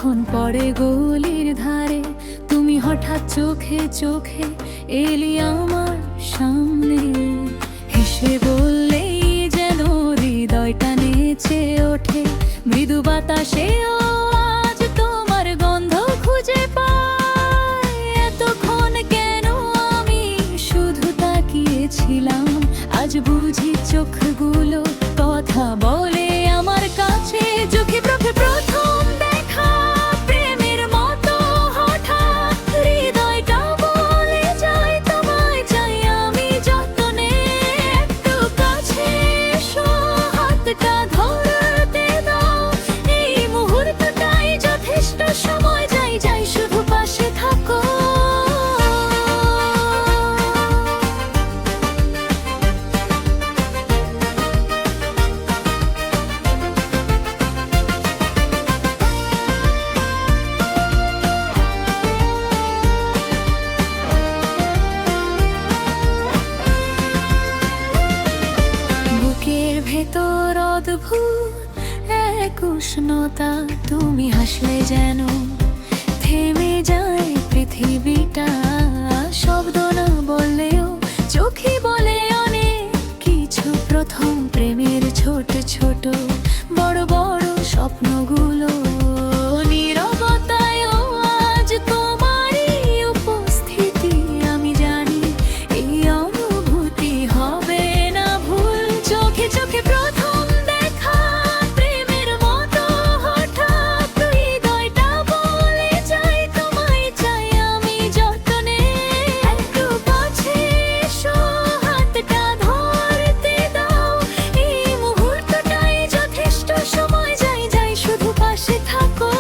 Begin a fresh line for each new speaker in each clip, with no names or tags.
অনেকক্ষণ পরে গলির ধারে তুমি হঠাৎ চোখে চোখে এলি আমার সামনে, হেসে বললেই যেন হৃদয়টা নেচে ওঠে। মৃদু বাতাসেও আজ তোমার গন্ধ খুঁজে পাই। এতক্ষণ কেন আমি শুধু তাকিয়েছিলাম, আজ বুঝি চোখগুলো কথা বলে আমার কাছে। চোখে চোখে প্রথম দেখা প্রেমের মতো হঠাৎ হৃদয়টা বলে যায় তোমায় চাই আমি যতনে। একটু কাছে এসো, হাতটা ধরতে দাও, এই মুহূর্তটাই যথেষ্ট। সময় যাই যাই শুধু পাশে থাকো। বুকের ভেতর অদ্ভুত এক উষ্ণতা, তুমি হাসলে যেন থেমে যায় পৃথিবীটা। শব্দ না বললেও চোখে বলে অনেক কিছু। প্রথম প্রেমের ছোট ছোট বড় বড় স্বপ্নগুলো নীরবতায়ও আজ তোমারই উপস্থিতি। আমি জানি এই অনুভূতি হবে না ভুল। চোখে চোখে প্রথম দেখা প্রেমের মতো হঠাৎ হৃদয়টা বলে যায় তোমায় চাই আমি যতনে। একটু কাছে এসো, হাতটা ধরতে দাও, এই মুহূর্তটাই যথেষ্ট। সময় যাই যাই শুধু পাশে থাকো।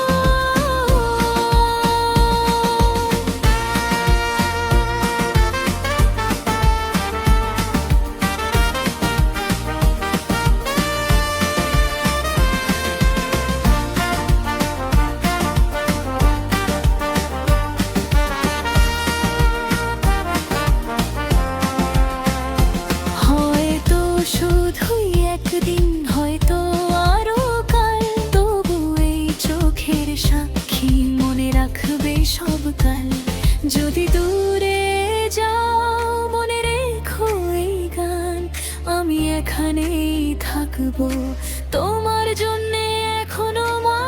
হয়তো শুধুই একদিন, হয়তো আরো কাল, তবু এই চোখের সাক্ষী মনে রাখবে সব কাল। যদি দূরে যাও মনে রেখো এই গান, আমি এখানেই থাকবো তোমার জন্যে এখনো মা।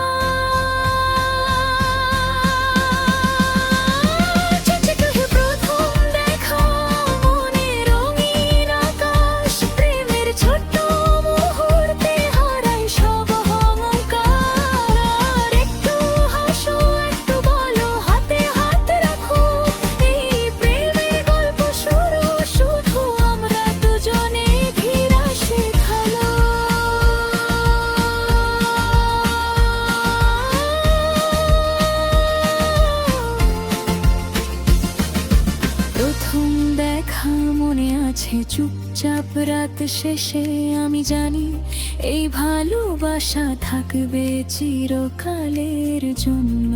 চোখে চোখে প্রথম দেখা মনে রঙিন আকাশ, প্রেমের ছোট্ট মুহূর্তে হারাই সব অহংকার। আর একটু হাসো, একটু বলো, হাতে হাত রাখো, এই প্রেমের গল্প শুরু শুধু আমরা দুজনে। ধীরা শেখালো প্রথম দেখা মনে আছে চুপচাপ রাত শেষে। আমি জানি এই ভালোবাসা থাকবে চিরকালের জন্য।